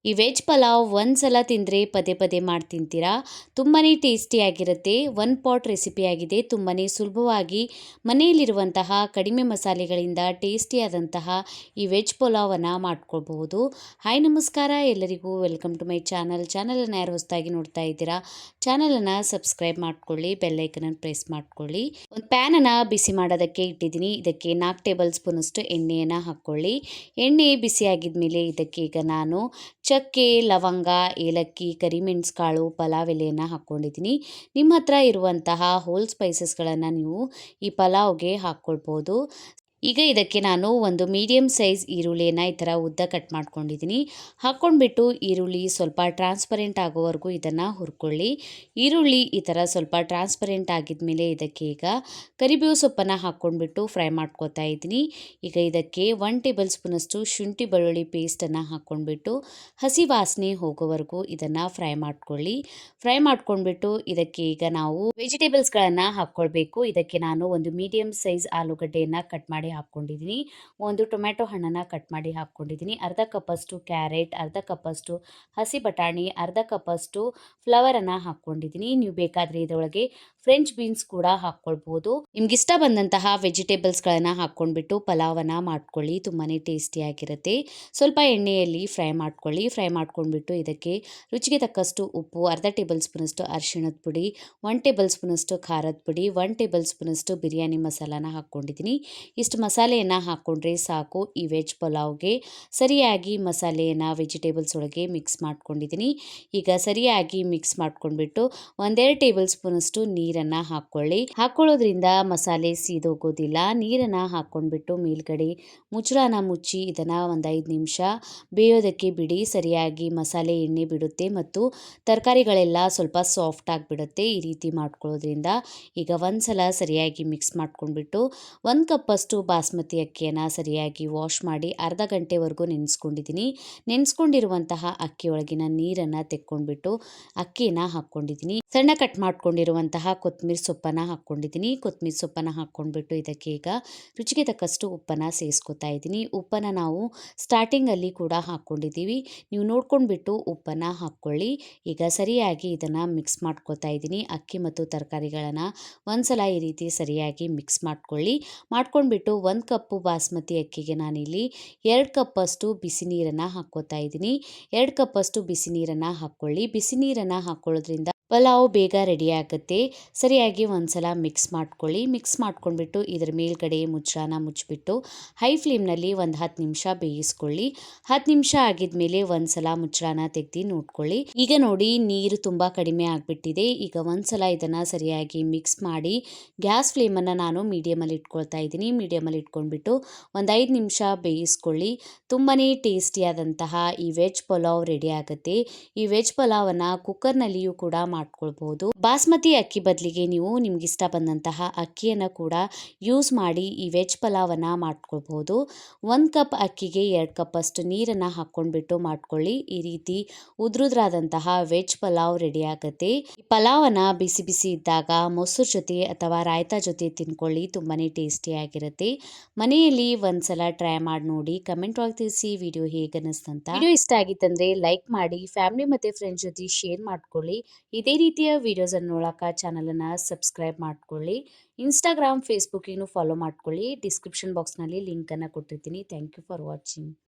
ಈ ವೆಜ್ ಪಲಾವ್ ಒಂದ್ಸಲ ತಿಂದರೆ ಪದೇ ಪದೇ ಮಾಡಿ ತಿಂತೀರಾ. ತುಂಬಾ ಟೇಸ್ಟಿಯಾಗಿರುತ್ತೆ. ಒನ್ ಪಾಟ್ ರೆಸಿಪಿಯಾಗಿದೆ. ತುಂಬಾ ಸುಲಭವಾಗಿ ಮನೆಯಲ್ಲಿರುವಂತಹ ಕಡಿಮೆ ಮಸಾಲೆಗಳಿಂದ ಟೇಸ್ಟಿಯಾದಂತಹ ಈ ವೆಜ್ ಪಲಾವನ್ನು ಮಾಡ್ಕೊಳ್ಬಹುದು. ಹಾಯ್ ನಮಸ್ಕಾರ ಎಲ್ಲರಿಗೂ, ವೆಲ್ಕಮ್ ಟು ಮೈ ಚಾನಲನ್ನು ಯಾರು ಹೊಸದಾಗಿ ನೋಡ್ತಾ ಇದ್ದೀರಾ ಚಾನಲನ್ನು ಸಬ್ಸ್ಕ್ರೈಬ್ ಮಾಡ್ಕೊಳ್ಳಿ, ಬೆಲ್ಲೈಕನನ್ನು ಪ್ರೆಸ್ ಮಾಡ್ಕೊಳ್ಳಿ. ಒಂದು ಪ್ಯಾನನ್ನು ಬಿಸಿ ಮಾಡೋದಕ್ಕೆ ಇಟ್ಟಿದ್ದೀನಿ. ಇದಕ್ಕೆ 4 ಟೇಬಲ್ ಸ್ಪೂನಷ್ಟು ಎಣ್ಣೆಯನ್ನು ಹಾಕ್ಕೊಳ್ಳಿ. ಎಣ್ಣೆ ಬಿಸಿಯಾಗಿದ ಮೇಲೆ ಇದಕ್ಕೆ ಈಗ ನಾನು ಚಕ್ಕೆ, ಲವಂಗ, ಏಲಕ್ಕಿ, ಕರಿಮೆಣಸುಕಾಳು, ಪಲಾವ್ ಎಲೆಯನ್ನು ಹಾಕ್ಕೊಂಡಿದ್ದೀನಿ. ನಿಮ್ಮ ಹತ್ರ ಇರುವಂತಹ ಹೋಲ್ ಸ್ಪೈಸಸ್ಗಳನ್ನು ನೀವು ಈ ಪಲಾವ್ಗೆ ಹಾಕ್ಕೊಳ್ಬೋದು. ಈಗ ಇದಕ್ಕೆ ನಾನು ಒಂದು ಮೀಡಿಯಮ್ ಸೈಜ್ ಈರುಳ್ಳಿಯನ್ನು ಈ ಥರ ಉದ್ದ ಕಟ್ ಮಾಡ್ಕೊಂಡಿದ್ದೀನಿ. ಹಾಕ್ಕೊಂಡ್ಬಿಟ್ಟು ಈರುಳ್ಳಿ ಸ್ವಲ್ಪ ಟ್ರಾನ್ಸ್ಪರೆಂಟ್ ಆಗೋವರೆಗೂ ಇದನ್ನು ಹುರ್ಕೊಳ್ಳಿ. ಈರುಳ್ಳಿ ಈ ಥರ ಸ್ವಲ್ಪ ಟ್ರಾನ್ಸ್ಪರೆಂಟ್ ಆಗಿದ್ಮೇಲೆ ಇದಕ್ಕೆ ಈಗ ಕರಿಬೇವು ಸೊಪ್ಪನ್ನು ಹಾಕ್ಕೊಂಡ್ಬಿಟ್ಟು ಫ್ರೈ ಮಾಡ್ಕೊತಾ ಇದ್ದೀನಿ. ಈಗ ಇದಕ್ಕೆ 1 ಟೇಬಲ್ ಸ್ಪೂನಷ್ಟು ಶುಂಠಿ ಬೆಳ್ಳುಳ್ಳಿ ಪೇಸ್ಟನ್ನು ಹಾಕ್ಕೊಂಡ್ಬಿಟ್ಟು ಹಸಿ ವಾಸನೆ ಹೋಗೋವರೆಗೂ ಇದನ್ನು ಫ್ರೈ ಮಾಡ್ಕೊಳ್ಳಿ. ಫ್ರೈ ಮಾಡ್ಕೊಂಡ್ಬಿಟ್ಟು ಇದಕ್ಕೆ ಈಗ ನಾವು ವೆಜಿಟೇಬಲ್ಸ್ಗಳನ್ನು ಹಾಕ್ಕೊಳ್ಬೇಕು. ಇದಕ್ಕೆ ನಾನು ಒಂದು ಮೀಡಿಯಮ್ ಸೈಜ್ ಆಲೂಗಡ್ಡೆಯನ್ನು ಕಟ್ ಮಾಡಿ ಹಾಕ್ಕೊಂಡಿದ್ದೀನಿ. ಒಂದು ಟೊಮ್ಯಾಟೊ ಹಣ್ಣನ್ನು ಕಟ್ ಮಾಡಿ ಹಾಕ್ಕೊಂಡಿದ್ದೀನಿ. ಅರ್ಧ ಕಪ್ಪಷ್ಟು ಕ್ಯಾರೆಟ್, ಅರ್ಧ ಕಪ್ಪಷ್ಟು ಹಸಿ ಬಟಾಣಿ, ಅರ್ಧ ಕಪ್ಪಷ್ಟು ಫ್ಲವರನ್ನು ಹಾಕ್ಕೊಂಡಿದ್ದೀನಿ. ನೀವು ಬೇಕಾದರೆ ಇದರೊಳಗೆ ಫ್ರೆಂಚ್ ಬೀನ್ಸ್ ಕೂಡ ಹಾಕ್ಕೊಳ್ಬೋದು. ನಿಮ್ಗೆ ಇಷ್ಟ ಬಂದಂತಹ ವೆಜಿಟೇಬಲ್ಸ್ಗಳನ್ನು ಹಾಕ್ಕೊಂಡ್ಬಿಟ್ಟು ಪಲಾವನ್ನು ಮಾಡ್ಕೊಳ್ಳಿ. ತುಂಬಾ ಟೇಸ್ಟಿಯಾಗಿರುತ್ತೆ. ಸ್ವಲ್ಪ ಎಣ್ಣೆಯಲ್ಲಿ ಫ್ರೈ ಮಾಡ್ಕೊಳ್ಳಿ. ಫ್ರೈ ಮಾಡ್ಕೊಂಡ್ಬಿಟ್ಟು ಇದಕ್ಕೆ ರುಚಿಗೆ ತಕ್ಕಷ್ಟು ಉಪ್ಪು, ಅರ್ಧ ಟೇಬಲ್ ಸ್ಪೂನಷ್ಟು ಅರಿಶಿಣದ ಪುಡಿ, 1 ಟೇಬಲ್ ಸ್ಪೂನಷ್ಟು ಖಾರದ ಪುಡಿ, 1 ಟೇಬಲ್ ಸ್ಪೂನಷ್ಟು ಬಿರಿಯಾನಿ ಮಸಾಲಾನ ಹಾಕ್ಕೊಂಡಿದ್ದೀನಿ. ಇಷ್ಟು ಮಸಾಲೆಯನ್ನು ಹಾಕ್ಕೊಂಡ್ರೆ ಸಾಕು. ಈ ವೆಜ್ ಪಲಾವ್ಗೆ ಸರಿಯಾಗಿ ಮಸಾಲೆಯನ್ನು ವೆಜಿಟೇಬಲ್ಸ್ ಒಳಗೆ ಮಿಕ್ಸ್ ಮಾಡ್ಕೊಂಡಿದ್ದೀನಿ. ಈಗ ಸರಿಯಾಗಿ ಮಿಕ್ಸ್ ಮಾಡ್ಕೊಂಡ್ಬಿಟ್ಟು 1-2 ಟೇಬಲ್ ಸ್ಪೂನಷ್ಟು ನೀರನ್ನು ಹಾಕ್ಕೊಳ್ಳೋದ್ರಿಂದ ಮಸಾಲೆ ಸೀದೋಗೋದಿಲ್ಲ. ನೀರನ್ನು ಹಾಕ್ಕೊಂಡ್ಬಿಟ್ಟು ಮೇಲ್ಗಡೆ ಮುಚ್ಚಳನ ಮುಚ್ಚಿ ಇದನ್ನು ಒಂದು 5 ನಿಮಿಷ ಬೇಯೋದಕ್ಕೆ ಬಿಡಿ. ಸರಿಯಾಗಿ ಮಸಾಲೆ ಎಣ್ಣೆ ಬಿಡುತ್ತೆ ಮತ್ತು ತರಕಾರಿಗಳೆಲ್ಲ ಸ್ವಲ್ಪ ಸಾಫ್ಟ್ ಆಗಿಬಿಡುತ್ತೆ. ಈ ರೀತಿ ಮಾಡ್ಕೊಳ್ಳೋದ್ರಿಂದ ಈಗ ಒಂದ್ಸಲ ಸರಿಯಾಗಿ ಮಿಕ್ಸ್ ಮಾಡ್ಕೊಂಡ್ಬಿಟ್ಟು 1 ಕಪ್ಪಷ್ಟು ಬಾಸ್ಮತಿ ಅಕ್ಕಿಯನ್ನು ಸರಿಯಾಗಿ ವಾಶ್ ಮಾಡಿ ಅರ್ಧ ಗಂಟೆವರೆಗೂ ನೆನೆಸ್ಕೊಂಡಿದ್ದೀನಿ. ನೆನೆಸ್ಕೊಂಡಿರುವಂತಹ ಅಕ್ಕಿಯೊಳಗಿನ ನೀರನ್ನು ತೆಕ್ಕೊಂಡ್ಬಿಟ್ಟು ಅಕ್ಕಿನ ಹಾಕ್ಕೊಂಡಿದ್ದೀನಿ. ಸಣ್ಣ ಕಟ್ ಮಾಡ್ಕೊಂಡಿರುವಂತಹ ಕೊತ್ತಂಬರಿ ಸೊಪ್ಪನ್ನು ಹಾಕ್ಕೊಂಡಿದ್ದೀನಿ. ಕೊತ್ತಂಬರಿ ಸೊಪ್ಪನ್ನು ಹಾಕ್ಕೊಂಡ್ಬಿಟ್ಟು ಇದಕ್ಕೆ ಈಗ ರುಚಿಗೆ ತಕ್ಕಷ್ಟು ಉಪ್ಪನ್ನು ಸೇರಿಸ್ಕೊತಾ ಇದ್ದೀನಿ. ಉಪ್ಪನ್ನು ನಾವು ಸ್ಟಾರ್ಟಿಂಗಲ್ಲಿ ಕೂಡ ಹಾಕ್ಕೊಂಡಿದ್ದೀವಿ. ನೀವು ನೋಡ್ಕೊಂಡ್ಬಿಟ್ಟು ಉಪ್ಪನ್ನು ಹಾಕ್ಕೊಳ್ಳಿ. ಈಗ ಸರಿಯಾಗಿ ಇದನ್ನು ಮಿಕ್ಸ್ ಮಾಡ್ಕೊತಾ ಇದ್ದೀನಿ. ಅಕ್ಕಿ ಮತ್ತು ತರಕಾರಿಗಳನ್ನು ಒಂದ್ಸಲ ಈ ರೀತಿ ಸರಿಯಾಗಿ ಮಿಕ್ಸ್ ಮಾಡ್ಕೊಂಡ್ಬಿಟ್ಟು 1 ಕಪ್ಪು ಬಾಸ್ಮತಿ ಅಕ್ಕಿಗೆ ನಾನಿಲ್ಲಿ 2 ಕಪ್ಪಷ್ಟು ಬಿಸಿ ನೀರನ್ನು ಹಾಕ್ಕೋತಾ ಇದ್ದೀನಿ. 2 ಕಪ್ಪಷ್ಟು ಬಿಸಿ ನೀರನ್ನು ಹಾಕ್ಕೊಳ್ಳಿ. ಬಿಸಿ ನೀರನ್ನು ಹಾಕ್ಕೊಳ್ಳೋದ್ರಿಂದ ಪಲಾವ್ ಬೇಗ ರೆಡಿ ಆಗುತ್ತೆ. ಸರಿಯಾಗಿ ಒಂದ್ಸಲ ಮಿಕ್ಸ್ ಮಾಡ್ಕೊಳ್ಳಿ. ಮಿಕ್ಸ್ ಮಾಡ್ಕೊಂಡ್ಬಿಟ್ಟು ಇದರ ಮೇಲ್ಗಡೆ ಮುಚ್ಚಳನ ಮುಚ್ಚಿಬಿಟ್ಟು ಹೈ ಫ್ಲೇಮ್ನಲ್ಲಿ ಒಂದು 10 ನಿಮಿಷ ಬೇಯಿಸ್ಕೊಳ್ಳಿ. 10 ನಿಮಿಷ ಆಗಿದ್ಮೇಲೆ ಒಂದ್ಸಲ ಮುಚ್ಚಳನ ತೆಗೆದು ನೋಡ್ಕೊಳ್ಳಿ. ಈಗ ನೋಡಿ ನೀರು ತುಂಬ ಕಡಿಮೆ ಆಗಿಬಿಟ್ಟಿದೆ. ಈಗ ಒಂದ್ಸಲ ಇದನ್ನು ಸರಿಯಾಗಿ ಮಿಕ್ಸ್ ಮಾಡಿ ಗ್ಯಾಸ್ ಫ್ಲೇಮನ್ನು ನಾನು ಮೀಡಿಯಮಲ್ಲಿ ಇಟ್ಕೊಳ್ತಾ ಇದ್ದೀನಿ. ಮೀಡಿಯಮಲ್ಲಿ ಇಟ್ಕೊಂಡ್ಬಿಟ್ಟು ಒಂದು 5 ನಿಮಿಷ ಬೇಯಿಸ್ಕೊಳ್ಳಿ. ತುಂಬಾ ಟೇಸ್ಟಿಯಾದಂತಹ ಈ ವೆಜ್ ಪಲಾವ್ ರೆಡಿ ಆಗುತ್ತೆ. ಈ ವೆಜ್ ಪಲಾವನ್ನು ಕುಕ್ಕರ್ನಲ್ಲಿಯೂ ಕೂಡ ಮಾಡ್ಕೊಳ್ಬಹುದು. ಬಾಸ್ಮತಿ ಅಕ್ಕಿ ಬದಲಿಗೆ ನೀವು ನಿಮ್ಗೆ ಇಷ್ಟ ಬಂದಂತಹ ಅಕ್ಕಿಯನ್ನು ಕೂಡ ಯೂಸ್ ಮಾಡಿ ಈ ವೆಜ್ ಪಲಾವನ್ನು ಮಾಡ್ಕೊಳ್ಬಹುದು. 1 ಕಪ್ ಅಕ್ಕಿಗೆ 2 ಕಪ್ಪಷ್ಟು ನೀರನ್ನು ಹಾಕ್ಕೊಂಡ್ಬಿಟ್ಟು ಮಾಡ್ಕೊಳ್ಳಿ. ಈ ರೀತಿ ಉದ್ರುದ್ರಾದಂತಹ ವೆಜ್ ಪಲಾವ್ ರೆಡಿ ಆಗುತ್ತೆ. ಈ ಪಲಾವನ್ನು ಬಿಸಿ ಬಿಸಿ ಇದ್ದಾಗ ಮೊಸರು ಜೊತೆ ಅಥವಾ ರಾಯ್ತಾ ಜೊತೆ ತಿನ್ಕೊಳ್ಳಿ. ತುಂಬಾನೇ ಟೇಸ್ಟಿಯಾಗಿರುತ್ತೆ. ಮನೆಯಲ್ಲಿ ಒಂದ್ಸಲ ಟ್ರೈ ಮಾಡಿ ನೋಡಿ. ಕಮೆಂಟ್ ಒಳಗೆ ತಿಳಿಸಿ ವಿಡಿಯೋ ಹೇಗೆ ಅನ್ನಿಸ್ತಂತ. ವಿಡಿಯೋ ಇಷ್ಟ ಆಗಿತ್ತಂದ್ರೆ ಲೈಕ್ ಮಾಡಿ, ಫ್ಯಾಮಿಲಿ ಮತ್ತು ಫ್ರೆಂಡ್ಸ್ ಜೊತೆ ಶೇರ್ ಮಾಡ್ಕೊಳ್ಳಿ. ಇದೇ ರೀತಿಯ ವಿಡಿಯೋಸನ್ನು ನೋಡೋಕೆ ಚಾನಲನ್ನು ಸಬ್ಸ್ಕ್ರೈಬ್ ಮಾಡ್ಕೊಳ್ಳಿ. ಇನ್ಸ್ಟಾಗ್ರಾಮ್, ಫೇಸ್ಬುಕ್ಕಿಗೂ ಫಾಲೋ ಮಾಡ್ಕೊಳ್ಳಿ. ಡಿಸ್ಕ್ರಿಪ್ಷನ್ ಬಾಕ್ಸ್ನಲ್ಲಿ ಲಿಂಕನ್ನು ಕೊಟ್ಟಿರ್ತೀನಿ. Thank you for watching.